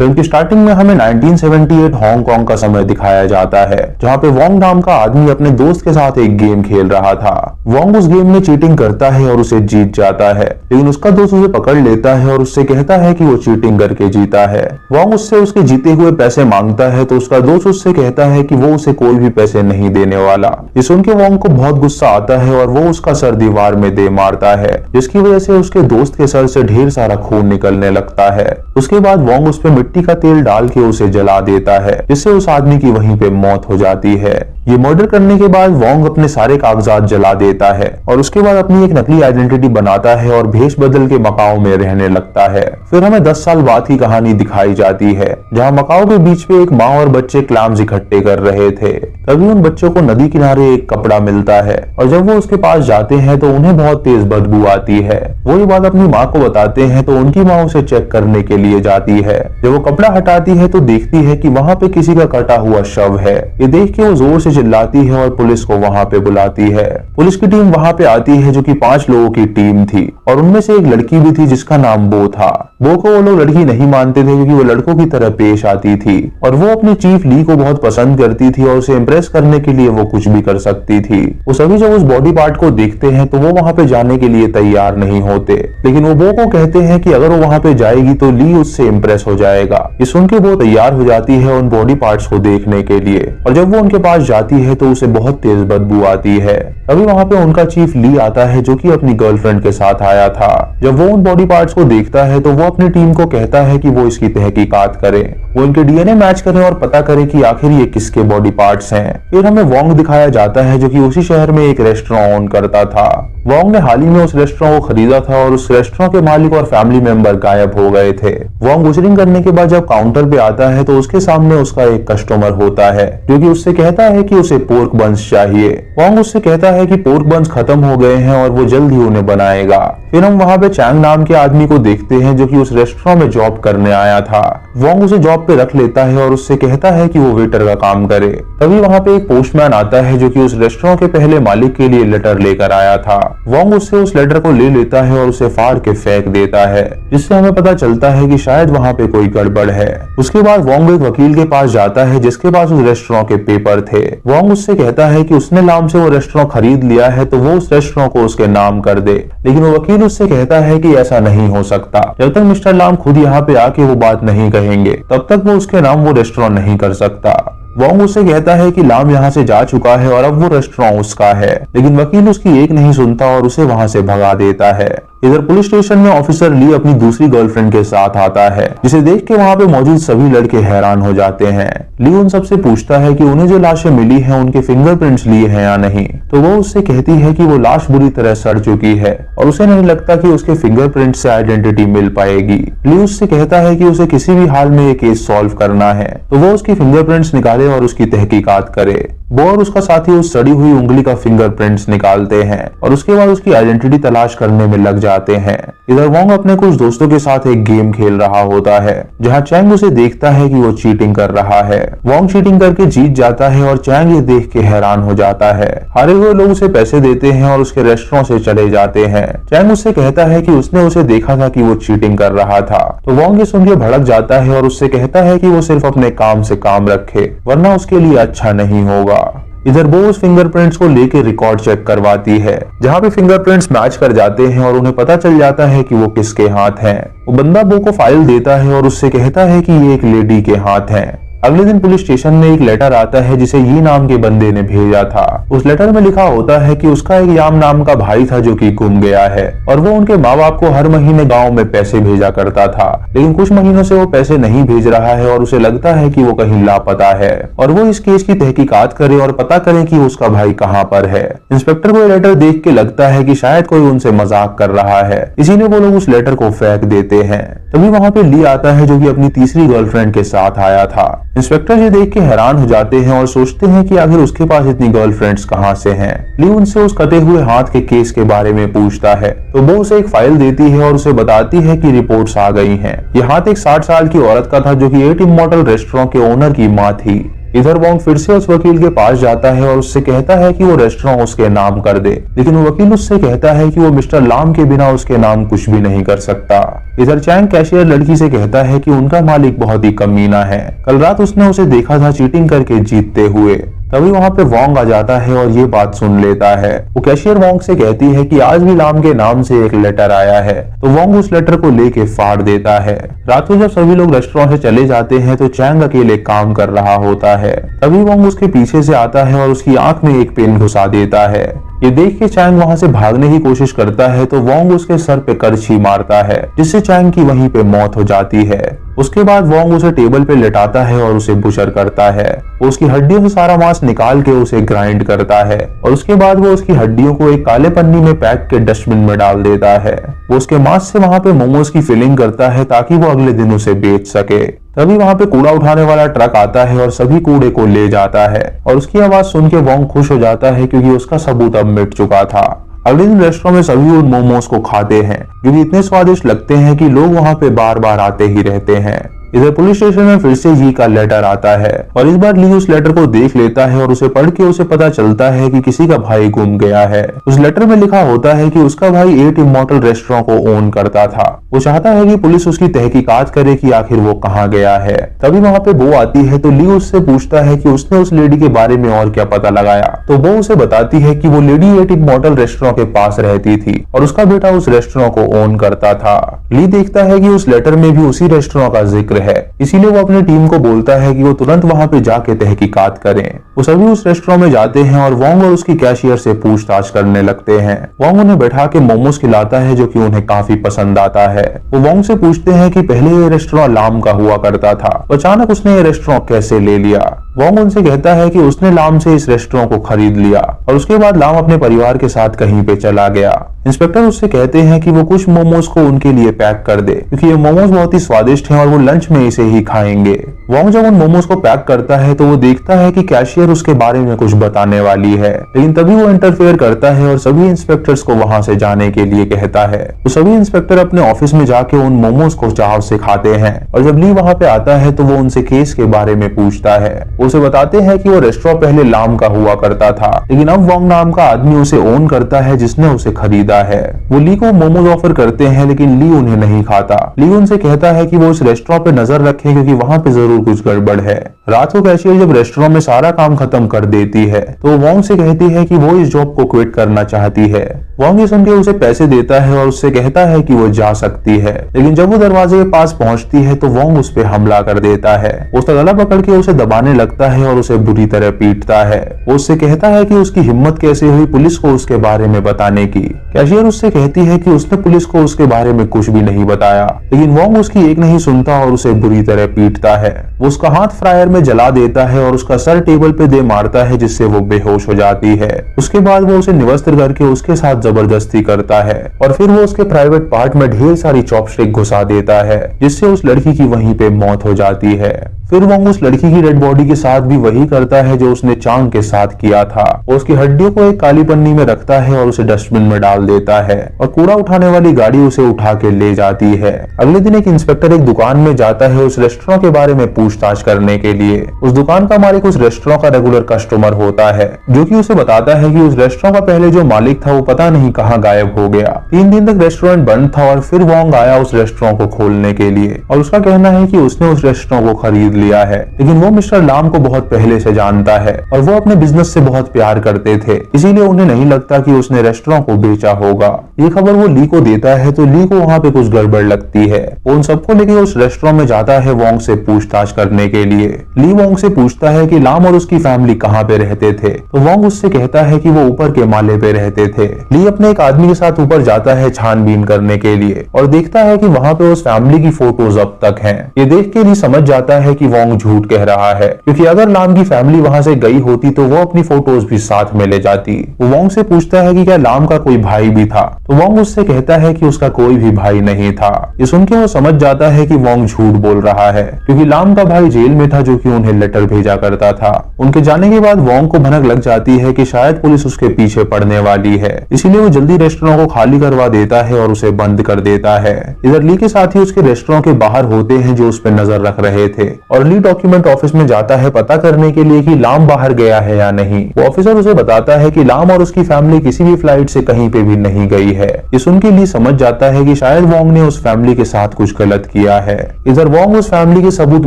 Film की starting में हमें 1978 हांगकांग का समय दिखाया जाता है, जहाँ पे वोंग नाम का आदमी अपने दोस्त के साथ एक गेम खेल रहा था। वोंग उस गेम में चीटिंग करता है और उसे जीत जाता है, लेकिन उसका दोस्त उसे पकड़ लेता है और उससे कहता है कि वो चीटिंग करके जीता है। वोंग उससे उसके जीते हुए पैसे मांगता है तो उसका दोस्त उससे कहता है कि वो उसे कोई भी पैसे नहीं देने वाला। ये सुन के वोंग को बहुत गुस्सा आता है और वो उसका सर दीवार में दे मारता है, जिसकी वजह से उसके दोस्त के सर से ढेर सारा खून निकलने लगता है। उसके बाद वोंग उस पे मिट्टी का तेल डाल के उसे जला देता है, जिससे उस आदमी की वहीं पे मौत हो जाती है। ये मर्डर करने के बाद वोंग अपने सारे कागजात जला देता है और उसके बाद अपनी एक नकली आइडेंटिटी बनाता है और भेष बदल के मकाओ में रहने लगता है। फिर हमें 10 साल बाद की कहानी दिखाई जाती है, जहाँ मकाओ के बीच पे एक माँ और बच्चे क्लैम्स इकट्ठे कर रहे थे। तभी उन बच्चों को नदी किनारे एक कपड़ा मिलता है और जब वो उसके पास जाते हैं तो उन्हें बहुत तेज बदबू आती है। वो ये बात अपनी माँ को बताते हैं तो उनकी माँ उसे चेक करने के लिए जाती है। जब वो कपड़ा हटाती है तो देखती है कि वहाँ पे किसी का कटा हुआ शव है। ये देख के वो जोर से चिल्लाती है और पुलिस को वहाँ पे बुलाती है। पुलिस की टीम वहाँ पे आती है, जो कि 5 लोगों की टीम थी और उनमें से एक लड़की भी थी जिसका नाम बो था। बो को वो लोग लड़की नहीं मानते थे क्योंकि वो लड़कों की तरह पेश आती थी और वो अपने चीफ ली को बहुत पसंद करती थी और उसे इम्प्रेस करने के लिए वो कुछ भी कर सकती थी। वो सभी जब उस बॉडी पार्ट को देखते हैं तो वो वहाँ पे जाने के लिए तैयार नहीं होते, लेकिन वो बो को कहते हैं कि अगर वो वहाँ पे जाएगी तो ली उससे इम्प्रेस हो जाएगा। ये सुन के वो तैयार हो जाती है उन बॉडी पार्ट्स को देखने के लिए और जब वो उनके पास जाती है तो उसे बहुत तेज बदबू आती है। तभी वहाँ पे उनका चीफ ली आता है, जो कि अपनी गर्लफ्रेंड के साथ आया था। जब वो उन बॉडी पार्ट्स को देखता है तो वो अपनी टीम को कहता है कि वो इसकी तहकीकात करें, वो इनके डीएनए मैच करें और पता करें कि आखिर ये किसके बॉडी पार्ट्स हैं। फिर हमें वोंग दिखाया जाता है, जो कि उसी शहर में एक रेस्टोरेंट ओन करता था। वोंग ने हाल ही में उस रेस्टोरेंट को खरीदा था और उस रेस्टोरेंट के मालिक और फैमिली मेंबर गायब हो गए थे। वोंग गुजरिंग करने के बाद जब काउंटर पे आता है तो उसके सामने उसका एक कस्टमर होता है, जो कि उससे कहता है कि उसे पोर्क बंस चाहिए। वोंग उससे कहता है कि पोर्क बंस खत्म हो गए हैं और वो जल्द ही उन्हें बनाएगा। फिर हम वहाँ पे चैंग नाम के आदमी को देखते हैं, जो कि उस रेस्टोरेंट में जॉब करने आया था। वोंग उसे जॉब पे रख लेता है और उससे कहता है कि वो वेटर का काम करे। तभी वहाँ पे एक पोस्टमैन आता है, जो कि उस रेस्टोरेंट के पहले मालिक के लिए लेटर लेकर आया था। वोंग उससे उस लेटर को ले लेता है और उसे फाड़ के फेंक देता है, जिससे हमें पता चलता है कि शायद वहाँ पे कोई गड़बड़ है। उसके बाद वोंग एक वकील के पास जाता है, जिसके पास उस रेस्टोरेंट के पेपर थे। वोंग उससे कहता है कि उसने नाम से वो रेस्टोरेंट खरीद लिया है तो वो उस रेस्टोरेंट को उसके नाम कर दे, लेकिन वो वकील उससे कहता है कि ऐसा नहीं हो सकता। जब तक मिस्टर लाम खुद यहाँ पे आके वो बात नहीं कहेंगे तब तक वो उसके नाम वो रेस्टोरेंट नहीं कर सकता। वोंग उससे कहता है कि लाम यहाँ से जा चुका है और अब वो रेस्टोरेंट उसका है, लेकिन वकील उसकी एक नहीं सुनता और उसे वहाँ से भगा देता है। इधर पुलिस स्टेशन में ऑफिसर ली अपनी दूसरी गर्लफ्रेंड के साथ आता है, जिसे देख के वहाँ पे मौजूद सभी लड़के हैरान हो जाते हैं। ली उन सबसे पूछता है कि उन्हें जो लाशें मिली हैं उनके फिंगरप्रिंट्स लिए हैं या नहीं, तो वो उससे कहती है कि वो लाश बुरी तरह सड़ चुकी है और उसे नहीं लगता कि उसके फिंगरप्रिंट से आइडेंटिटी मिल पाएगी। ली उससे कहता है कि उसे किसी भी हाल में ये केस सॉल्व करना है, तो वो उसकी फिंगरप्रिंट्स निकाले और उसकी तहकीकात करे। वो और उसका साथी उस सड़ी हुई उंगली का फिंगरप्रिंट्स निकालते हैं और उसके बाद उसकी आइडेंटिटी तलाश करने में लग जाते हैं। इधर वोंग अपने कुछ दोस्तों के साथ एक गेम खेल रहा होता है, जहां चैंग उसे देखता है कि वो चीटिंग कर रहा है। वोंग चीटिंग करके जीत जाता है और चैंग ये देख के हैरान हो जाता है। हारे हुए लोग उसे पैसे देते हैं और उसके रेस्टोरेंट से चले जाते हैं। चैंग उससे कहता है कि उसने उसे देखा था कि वो चीटिंग कर रहा था, तो वोंग ये सुन के भड़क जाता है और उससे कहता है कि वो सिर्फ अपने काम से काम रखे, वरना उसके लिए अच्छा नहीं होगा। इधर वो उस फिंगरप्रिंट्स को लेके रिकॉर्ड चेक करवाती है, जहाँ पे फिंगरप्रिंट्स मैच कर जाते हैं और उन्हें पता चल जाता है कि वो किसके हाथ हैं। वो बंदा बो को फाइल देता है और उससे कहता है कि ये एक लेडी के हाथ हैं। अगले दिन पुलिस स्टेशन में एक लेटर आता है, जिसे यी नाम के बंदे ने भेजा था। उस लेटर में लिखा होता है कि उसका एक याम नाम का भाई था जो कि गुम गया है और वो उनके माँ बाप को हर महीने गांव में पैसे भेजा करता था, लेकिन कुछ महीनों से वो पैसे नहीं भेज रहा है और उसे लगता है कि वो कहीं लापता है और वो इस केस की तहकीकात करे और पता करे कि उसका भाई कहाँ पर है। इंस्पेक्टर को ये लेटर देख के लगता है कि शायद कोई उनसे मजाक कर रहा है, इसीलिए वो लोग उस लेटर को फेंक देते हैं। तभी वहाँ पे ली आता है, जो कि अपनी तीसरी गर्लफ्रेंड के साथ आया था। इंस्पेक्टर ये देख के हैरान हो जाते हैं और सोचते हैं कि आखिर उसके पास इतनी गर्लफ्रेंड्स कहाँ से हैं। ली उनसे उस कटे हुए हाथ के केस के बारे में पूछता है, तो वो उसे एक फाइल देती है और उसे बताती है कि रिपोर्ट्स आ गई हैं। ये हाथ एक 60 साल की औरत का था, जो कि 8 इमॉर्टल रेस्टोरेंट के ओनर की माँ थी। इधर वोंग फिर से उस वकील के पास जाता है और उससे कहता है कि वो रेस्टोरेंट उसके नाम कर दे, लेकिन वो वकील उससे कहता है कि वो मिस्टर लाम के बिना उसके नाम कुछ भी नहीं कर सकता। इधर चैंग कैशियर लड़की से कहता है कि उनका मालिक बहुत ही कमीना है, कल रात उसने उसे देखा था चीटिंग करके जीतते हुए। तभी वहां पे वोंग आ जाता है और ये बात सुन लेता है। वो कैशियर वोंग से कहती है कि आज भी लाम के नाम से एक लेटर आया है, तो वोंग उस लेटर को लेके फाड़ देता है। रात को जब सभी लोग रेस्टोरेंट से चले जाते हैं तो चैंग अकेले काम कर रहा होता है। तभी वोंग उसके पीछे से आता है और उसकी आंख में एक पेन घुसा देता है। ये देख के चैंग वहां से भागने की कोशिश करता है तो वोंग उसके सर पे करछी मारता है, जिससे चैंग की वहीं पे मौत हो जाती है। उसके बाद वोंग उसे टेबल पे लेटाता है और उसे बुशर करता है। वो उसकी हड्डियों से सारा मांस निकाल के उसे ग्राइंड करता है और उसके बाद वो उसकी हड्डियों को एक काले पन्नी में पैक के डस्टबिन में डाल देता है। वो उसके मांस से वहां पे मोमोज की फिलिंग करता है ताकि वो अगले दिन उसे बेच सके। तभी वहां पे कूड़ा उठाने वाला ट्रक आता है और सभी कूड़े को ले जाता है और उसकी आवाज सुन के वोंग खुश हो जाता है क्योंकि उसका सबूत अब मिट चुका था। अगले दिन रेस्टोरेंट में सभी उन मोमोज को खाते हैं जो कि इतने स्वादिष्ट लगते हैं कि लोग वहां पे बार बार आते ही रहते हैं। इधर पुलिस स्टेशन में फिर से ली का लेटर आता है और इस बार ली उस लेटर को देख लेता है और उसे पढ़ के उसे पता चलता है कि किसी का भाई गुम गया है। उस लेटर में लिखा होता है कि उसका भाई 8 इमॉर्टल रेस्टोरेंट को ओन करता था। वो चाहता है कि पुलिस उसकी तहकीकात करे कि आखिर वो कहाँ गया है। तभी वहाँ पे बो आती है तो ली उससे पूछता है कि उसने उस लेडी के बारे में और क्या पता लगाया, तो वो उसे बताती है कि वो लेडी 8 इमॉर्टल रेस्टोरेंट के पास रहती थी और उसका बेटा उस रेस्टोरेंट को ओन करता था। ली देखता है कि उस लेटर में भी उसी रेस्टोरेंट का जिक्र है, इसीलिए वो अपनी टीम को बोलता है कि वो तुरंत वहां पे जाके तहकीकात करें। वो सभी उस रेस्टोरेंट में जाते हैं और वोंग और उसकी कैशियर से पूछताछ करने लगते हैं। वोंग उन्हें बैठा के मोमोज खिलाता है जो कि उन्हें काफी पसंद आता है। वो वोंग से पूछते हैं कि पहले ये रेस्टोरेंट लाम का हुआ करता था, तो अचानक उसने ये रेस्टोरेंट कैसे ले लिया। वोंग उनसे कहता है कि उसने लाम से इस रेस्टोरेंट को खरीद लिया और उसके बाद लाम अपने परिवार के साथ कहीं पे चला गया। इंस्पेक्टर उससे कहते हैं कि वो कुछ मोमोज को उनके लिए पैक कर दे क्योंकि ये मोमोज बहुत ही स्वादिष्ट हैं और वो लंच में इसे ही खाएंगे। वोंग जब उन मोमोज को पैक करता है तो वो देखता है कि कैशियर उसके बारे में कुछ बताने वाली है, लेकिन तभी वो इंटरफेयर करता है और सभी इंस्पेक्टर्स को वहां से जाने के लिए कहता है। तो सभी इंस्पेक्टर अपने ऑफिस में जाके उन मोमोज को चाव से खाते हैं और जब ली वहां पे आता है तो वो उनसे केस के बारे में पूछता है। उसे बताते हैं कि वो रेस्टोरेंट पहले लाम का हुआ करता था, लेकिन अब वोंग नाम का आदमी उसे ओन करता है जिसने उसे खरीदा है। वो ली को मोमोज ऑफर करते हैं लेकिन ली उन्हें नहीं खाता। ली उनसे कहता है कि वो इस रेस्टोरेंट पे नजर रखें क्योंकि वहां पे जरूर कुछ गड़बड़ है। रात को कैशियर जब रेस्टोरेंट में सारा काम खत्म कर देती है तो वो वोंग से कहती है कि वो इस जॉब को क्विट करना चाहती है। वोंग ये सुन के उसे पैसे देता है और उससे कहता है कि वो जा सकती है, लेकिन जब वो दरवाजे के पास पहुंचती है तो वोंग उस पे हमला कर देता है। उसका गला पकड़ के उसे दबाने लगता है और उसे बुरी तरह पीटता है। वो उससे कहता है कि उसकी हिम्मत कैसे हुई पुलिस को उसके बारे में बताने की। कैशियर उससे कहती है कि उसने पुलिस को उसके बारे में कुछ भी नहीं बताया, लेकिन वोंग उसकी एक नहीं सुनता और उसे बुरी तरह पीटता है। वो उसका हाथ फ्रायर में जला देता है और उसका सर टेबल पे दे मारता है जिससे वो बेहोश हो जाती है। उसके बाद वो उसे निवस्त्र करके उसके साथ जबरदस्ती करता है और फिर वो उसके प्राइवेट पार्ट में ढेर सारी चॉपस्टिक घुसा देता है जिससे उस लड़की की वहीं पे मौत हो जाती है। फिर वोंग उस लड़की की डेड बॉडी के साथ भी वही करता है जो उसने चांग के साथ किया था। वो उसकी हड्डियों को एक काली पन्नी में रखता है और उसे डस्टबिन में डाल देता है और कूड़ा उठाने वाली गाड़ी उसे उठा के ले जाती है। अगले दिन एक इंस्पेक्टर एक दुकान में जाता है उस रेस्टोरेंट के बारे में पूछताछ करने के लिए। उस दुकान का मालिक उस रेस्टोरेंट का रेगुलर कस्टमर होता है जो कि उसे बताता है कि उस रेस्टोरेंट का पहले जो मालिक था वो पता नहीं कहाँ गायब हो गया। 3 दिन तक रेस्टोरेंट बंद था और फिर वोंग आया उस रेस्टोरेंट को खोलने के लिए और उसका कहना है कि उसने उस रेस्टोरेंट को खरीद लिया है, लेकिन वो मिस्टर लाम को बहुत पहले से जानता है और वो अपने बिजनेस से बहुत प्यार करते थे, इसीलिए उन्हें नहीं लगता कि उसने रेस्टोरेंट को बेचा होगा। ये खबर वो ली को देता है तो ली को वहाँ पे कुछ गड़बड़ लगती है। वो उन सबको लेके उस रेस्टोरेंट में जाता है वोंग से पूछताछ करने के लिए। ली वोंग से पूछता है कि लाम और उसकी फैमिली कहाँ पे रहते थे, तो वोंग उससे कहता है कि वो ऊपर के माले पे रहते थे। ली अपने एक आदमी के साथ ऊपर जाता है छानबीन करने के लिए और देखता है कि वहाँ पे उस फैमिली की फोटोज अब तक हैं। ये देख के ली समझ जाता है कि वोंग झूठ कह रहा है, क्योंकि अगर लाम की फैमिली वहां से गई होती तो वो अपनी फोटोज भी साथ में ले जाती। वो वोंग से पूछता है कि क्या लाम का कोई भाई भी था, तो वोंग उससे कहता है कि उसका कोई भी भाई नहीं था। ये सुन के वो समझ जाता है कि वोंग झूठ बोल रहा है, क्योंकि लाम का भाई जेल में था जो कि उन्हें लेटर भेजा करता था। उनके जाने के बाद वोंग को भनक लग जाती है कि शायद पुलिस उसके पीछे पड़ने वाली है, इसीलिए वो जल्दी रेस्टोरेंट को खाली करवा देता है और उसे बंद कर देता है। इधर ली के साथी उसके रेस्टोरेंट के बाहर होते हैं जो उस पर नजर रख रहे थे और ली डॉक्यूमेंट ऑफिस में जाता है पता करने के लिए कि लाम बाहर गया है या नहीं। वो ऑफिसर उसे बताता है कि लाम और उसकी फैमिली किसी भी फ्लाइट से कहीं पे भी नहीं गई है। ये सुन के ली समझ जाता है कि शायद वोंग ने उस फैमिली के साथ कुछ गलत किया है। इधर वोंग उस फैमिली के सबूत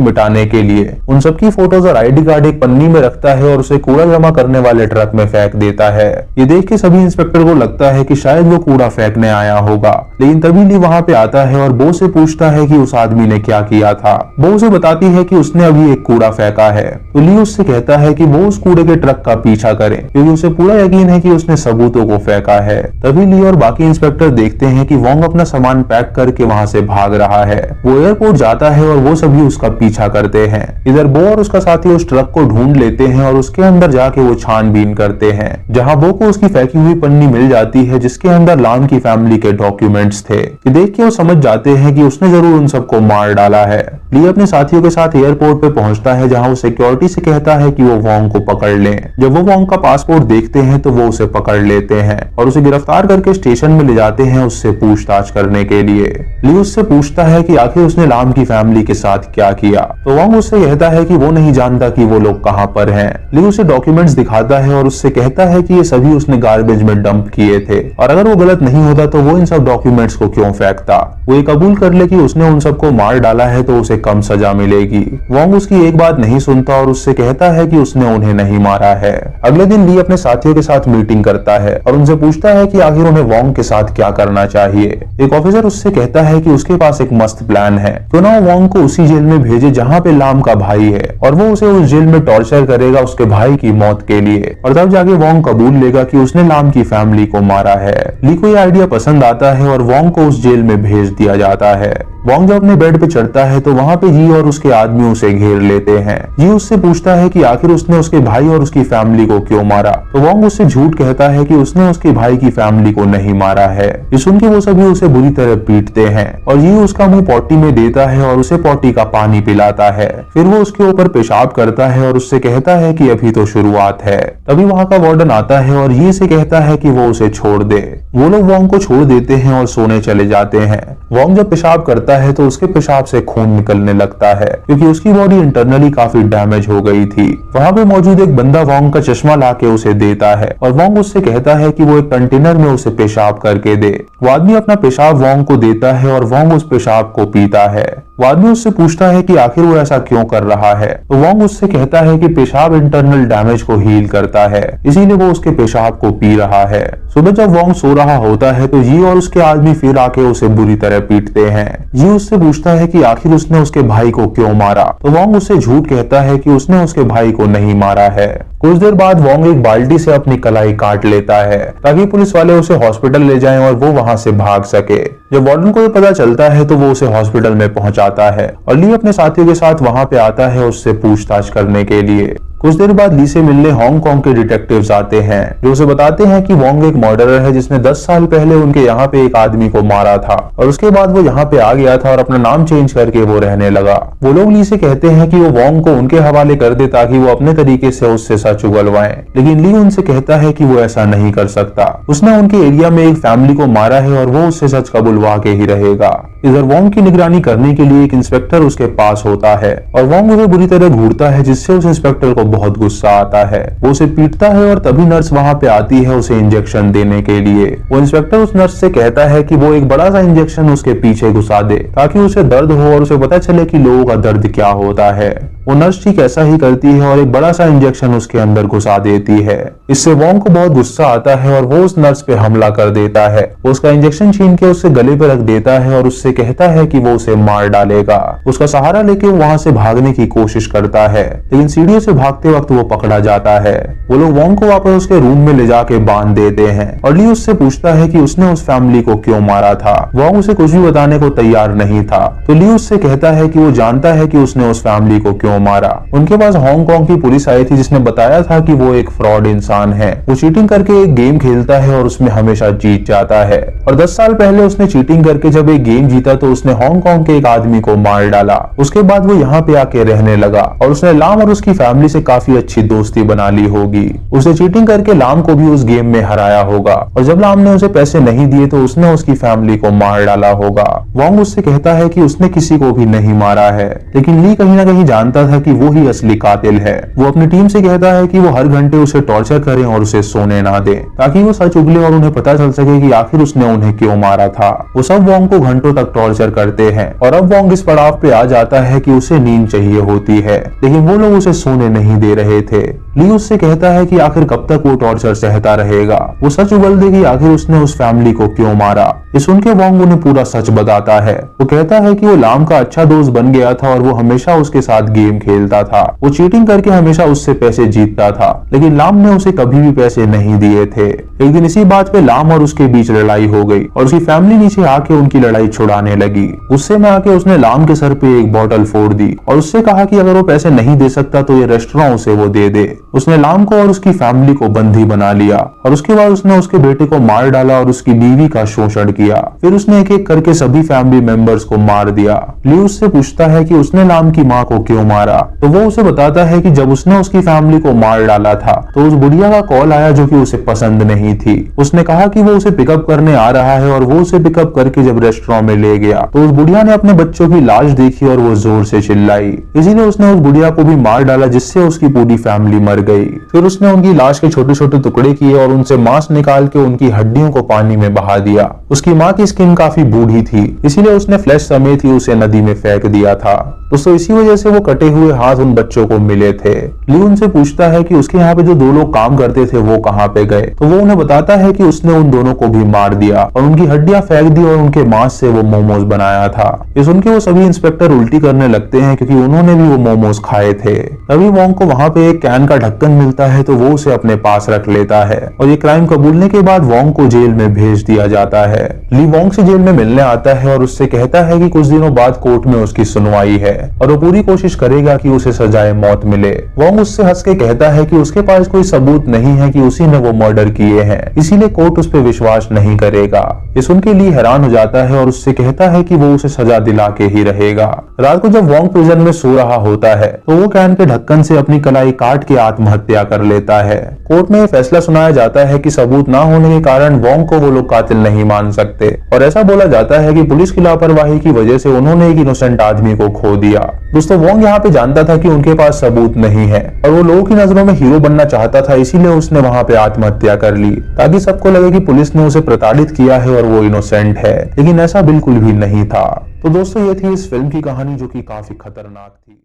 मिटाने के लिए उन सबकी फोटोज और आईडी कार्ड एक पन्नी में रखता है और उसे कूड़ा जमा करने वाले ट्रक में फेंक देता है। ये देख के सभी इंस्पेक्टर को लगता है कि शायद वो कूड़ा फेंकने आया होगा, लेकिन तभी ली वहाँ पे आता है और बो से पूछता है कि उस आदमी ने क्या किया था। बो उसे बताती है कि उसने अभी एक कूड़ा फेंका है, तो ली उससे कहता है कि वो उस कूड़े के ट्रक का पीछा करे क्योंकि उसे पूरा यकीन है कि उसने सबूतों को फेंका है। तभी ली और बाकी इंस्पेक्टर देखते हैं कि वोंग अपना सामान पैक करके वहाँ से भाग रहा है। वो एयरपोर्ट जाता है और वो सभी उसका पीछा करते हैं। इधर बो और उसका साथी उस ट्रक को ढूंढ लेते हैं और उसके अंदर जाके वो छानबीन करते हैं, जहाँ बो को उसकी फेंकी हुई पन्नी मिल जाती है जिसके अंदर लाम की फैमिली के डॉक्यूमेंट्स थे। ये देख के वो समझ जाते हैं कि उसने जरूर उन सबको मार डाला है। ली अपने साथियों के साथ एयरपोर्ट पे पहुंचता है, जहां वो सिक्योरिटी से कहता है कि वो वोंग को पकड़ लें। जब वो वोंग का पासपोर्ट देखते हैं तो वो उसे पकड़ लेते हैं और उसे गिरफ्तार करके स्टेशन में ले जाते हैं उससे पूछताछ करने के लिए। ली उससे पूछता है कि आखिर उसने लाम की फैमिली के साथ क्या किया, तो वोंग उससे कहता है कि वो नहीं जानता कि वो लोग कहाँ पर हैं। ली उसे डॉक्यूमेंट्स दिखाता है और उससे कहता है कि ये सभी उसने गार्बेज में डंप किए थे और अगर वो गलत नहीं होता तो वो इन सब डॉक्यूमेंट्स को क्यों फेंकता। वो ये कबूल कर ले कि उसने उन सबको मार डाला है तो उसे कम सजा मिलेगी। वोंग उसकी एक बात नहीं सुनता और उससे कहता है कि उसने उन्हें नहीं मारा है। अगले दिन ली अपने साथियों के साथ मीटिंग करता है और उनसे पूछता है कि आखिर उन्हें वोंग के साथ क्या करना चाहिए। एक ऑफिसर उससे कहता है कि उसके पास एक मस्त प्लान है, क्यों ना वो वोंग को उसी जेल में भेजे जहाँ पे लाम का भाई है और वो उसे उस जेल में टॉर्चर करेगा उसके भाई की मौत के लिए, और तब जाके वोंग कबूल लेगा कि उसने लाम की फैमिली को मारा है। ली को ये आइडिया पसंद आता है और वोंग को उस जेल में भेज दिया जाता है। वोंग जब अपने बेड पे चढ़ता है तो वहाँ पे जी और उसके आदमी उसे घेर लेते हैं। जी उससे पूछता है कि आखिर उसने उसके भाई और उसकी फैमिली को क्यों मारा, तो वोंग उससे झूठ कहता है कि उसने उसके भाई की फैमिली को नहीं मारा है। ये सुन के वो सभी उसे बुरी तरह पीटते हैं और जी उसका मुंह पॉटी में देता है और उसे पॉटी का पानी पिलाता है। फिर वो उसके ऊपर पेशाब करता है और उससे कहता है कि अभी तो शुरुआत है। तभी वहाँ का वार्डन आता है और जी से कहता है कि वो उसे छोड़ दे। वो लोग वोंग को छोड़ देते हैं और सोने चले जाते हैं। वोंग जब पेशाब करता है तो उसके पेशाब से खून निकलने लगता है क्योंकि उसकी बॉडी इंटरनली काफी डैमेज हो गई थी। वहाँ पे मौजूद एक बंदा वोंग का चश्मा लाके उसे देता है और वोंग उससे कहता है कि वो एक कंटेनर में उसे पेशाब करके दे। वो आदमी अपना पेशाब वोंग को देता है और वोंग उस पेशाब को पीता है। वो आदमी उससे पूछता है कि आखिर वो ऐसा क्यों कर रहा है, तो वोंग उससे कहता है कि पेशाब इंटरनल डैमेज को हील करता है, इसीलिए वो उसके पेशाब को पी रहा है। सुबह जब वोंग सो रहा होता है तो जी और उसके आदमी फिर आके उसे बुरी तरह पीटते हैं। जी उससे पूछता है कि आखिर उसने उसके भाई को क्यों मारा, तो वोंग उससे झूठ कहता है कि उसने उसके भाई को नहीं मारा है। कुछ देर बाद वोंग एक बाल्टी से अपनी कलाई काट लेता है ताकि पुलिस वाले उसे हॉस्पिटल ले जाएं और वो वहां से भाग सके। जब वार्डन को ये पता चलता है तो वो उसे हॉस्पिटल में पहुंचाता है और ली अपने साथियों के साथ वहां पे आता है उससे पूछताछ करने के लिए। कुछ देर बाद ली से मिलने हांगकांग के डिटेक्टिव्स आते हैं जो उसे बताते हैं कि वोंग एक मर्डरर है जिसने 10 साल पहले उनके यहाँ पे एक आदमी को मारा था और उसके बाद वो यहाँ पे आ गया था और अपना नाम चेंज करके वो रहने लगा। वो लोग ली से कहते हैं कि वो वोंग को उनके हवाले कर दे ताकि वो अपने तरीके से उससे सच उगलवाएं, लेकिन ली उनसे कहता है कि वो ऐसा नहीं कर सकता। उसने उनके एरिया में एक फैमिली को मारा है और वो उससे सच कबुलवा के ही रहेगा। इधर वोंग की निगरानी करने के लिए एक इंस्पेक्टर उसके पास होता है और वोंग उसे बुरी तरह घूरता है जिससे उस इंस्पेक्टर को बहुत गुस्सा आता है। वो उसे पीटता है और तभी नर्स वहां पे आती है उसे इंजेक्शन देने के लिए। वो इंस्पेक्टर उस नर्स से कहता है कि वो एक बड़ा सा इंजेक्शन उसके पीछे घुसा दे ताकि उसे दर्द हो और उसे पता चले कि लोगों का दर्द क्या होता है। वो नर्स ठीक ऐसा ही करती है और एक बड़ा सा इंजेक्शन उसके अंदर घुसा देती है। इससे वोंग को बहुत गुस्सा आता है और वो उस नर्स पे हमला कर देता है। वो उसका इंजेक्शन छीन के उससे गले पे रख देता है और उससे कहता है कि वो उसे मार डालेगा। उसका सहारा लेके वहां से भागने की कोशिश करता है, लेकिन सीढ़ियों से भागते वक्त वो पकड़ा जाता है। वो लोग वोंग को वापस उसके रूम में ले जाके बांध देते हैं और ली उससे पूछता है कि उसने उस फैमिली को क्यों मारा था। वोंग उसे कुछ भी बताने को तैयार नहीं था, तो ली उससे कहता है कि वो जानता है कि उसने उस फैमिली को क्यों क्यों मारा। उनके पास हांगकांग की पुलिस आई थी जिसने बताया था कि वो एक फ्रॉड इंसान है, वो चीटिंग करके एक गेम खेलता है और उसमें हमेशा जीत जाता है। और 10 साल पहले उसने चीटिंग करके जब एक गेम जीता तो उसने हांगकांग के एक आदमी को मार डाला। उसके बाद वो यहाँ पे आके रहने लगा और उसने लाम और उसकी फैमिली से काफी अच्छी दोस्ती बना ली होगी। उसने चीटिंग करके लाम को भी उस गेम में हराया होगा और जब लाम ने उसे पैसे नहीं दिए तो उसने उसकी फैमिली को मार डाला होगा। वोंग उससे कहता है कि उसने किसी को भी नहीं मारा है, लेकिन ली कहीं ना कहीं जानता था कि वो ही असली कातिल है। वो अपनी टीम से कहता है कि वो हर घंटे उसे टॉर्चर करें और उसे सोने ना दे ताकि वो सच उगले और उन्हें पता चल सके कि आखिर उसने उन्हें क्यों मारा था। वो सब वोंग को घंटों तक टॉर्चर करते हैं और अब वोंग इस पड़ाव पे आ जाता है कि उसे नींद चाहिए होती है, लेकिन वो लोग उसे सोने नहीं दे रहे थे। ली उससे कहता है कि आखिर कब तक वो टॉर्चर सहता रहेगा, वो सच उगल दे कि आखिर उसने उस फैमिली को क्यों मारा। ये सुन के वोंग उन्हें पूरा सच बताता है। वो कहता है कि वो लाम का अच्छा दोस्त बन गया था और वो हमेशा उसके साथ गेम खेलता था। वो चीटिंग करके हमेशा उससे पैसे जीतता था, लेकिन लाम ने उसे कभी भी पैसे नहीं दिए थे। एक दिन इसी बात पे लाम और उसके बीच लड़ाई हो गई और उसकी फैमिली नीचे आके उनकी लड़ाई छुड़ाने लगी। गुस्से में आके उसने लाम के सर पे एक बॉटल फोड़ दी और उससे कहा कि अगर वो पैसे नहीं दे सकता तो ये रेस्टोरेंट उसे वो दे दे। उसने लाम को और उसकी फैमिली को बंदी बना लिया और उसके बाद उसने उसके बेटे को मार डाला और उसकी बीवी का शोषण किया। फिर उसने एक एक करके सभी फैमिली मेंबर्स को मार दिया। ली उससे पूछता है कि उसने लाम की माँ को क्यों मारा, तो वो उसे बताता है कि जब उसने उसकी फैमिली को मार डाला था तो उस बुढ़िया का कॉल आया जो कि उसे पसंद नहीं थी। उसने कहा कि वो उसे पिकअप करने आ रहा है और वो उसे पिकअप करके जब रेस्टोरेंट में ले गया तो उस बुढ़िया ने अपने बच्चों की लाश देखी और वो जोर से चिल्लाई। इसीलिए उसने उस बुढ़िया को भी मार डाला जिससे उसकी पूरी फैमिली मर गई। फिर उसने उनकी लाश के छोटे छोटे टुकड़े किए और उनसे मांस निकाल के उनकी हड्डियों को पानी में बहा दिया। उसकी माँ की स्किन काफी बूढ़ी थी, इसीलिए उसने फ्लैश समेत ही उसे नदी में फेंक दिया था। दोस्तों इसी वजह से वो कटे हुए हाथ उन बच्चों को मिले थे। ली उनसे पूछता है कि उसके यहाँ पे जो दो लोग काम करते थे वो कहाँ पे गए, तो वो उन्हें बताता है कि उसने उन दोनों को भी मार दिया और उनकी हड्डियां फेंक दी और उनके मांस से वो मोमोज बनाया था। ये सुन के वो सभी इंस्पेक्टर उल्टी करने लगते हैं क्योंकि उन्होंने भी वो मोमोज खाए थे। तभी वोंग को वहाँ पे एक कैन का ढक्कन मिलता है तो वो उसे अपने पास रख लेता है और ये क्राइम कबूलने के बाद वोंग को जेल में भेज दिया जाता है। ली वोंग से जेल में मिलने आता है और उससे कहता है कि कुछ दिनों बाद कोर्ट में उसकी सुनवाई है और वो पूरी कोशिश करेगा कि उसे सजाए मौत मिले। वोंग उससे हंस के कहता है कि उसके पास कोई सबूत नहीं है कि उसी ने वो मर्डर किए हैं, इसीलिए कोर्ट उस पर विश्वास नहीं करेगा। ये सुन के ली हैरान हो जाता है और उससे कहता है कि वो उसे सजा दिला के ही रहेगा। रात को जब वोंग प्रिजन में सो रहा होता है तो वो कैन के ढक्कन से अपनी कलाई काट के आत्महत्या कर लेता है। कोर्ट में फैसला सुनाया जाता है कि सबूत ना होने के कारण वोंग को वो लोग कातिल नहीं मान सकते और ऐसा बोला जाता है कि पुलिस की लापरवाही की वजह से उन्होंने एक इनोसेंट आदमी को खो दिया। दोस्तों वोंग यहाँ पे जानता था कि उनके पास सबूत नहीं है और वो लोगों की नजरों में हीरो बनना चाहता था, इसीलिए उसने वहाँ पे आत्महत्या कर ली ताकि सबको लगे कि पुलिस ने उसे प्रताड़ित किया है और वो इनोसेंट है, लेकिन ऐसा बिल्कुल भी नहीं था। तो दोस्तों ये थी इस फिल्म की कहानी जो कि काफी खतरनाक थी।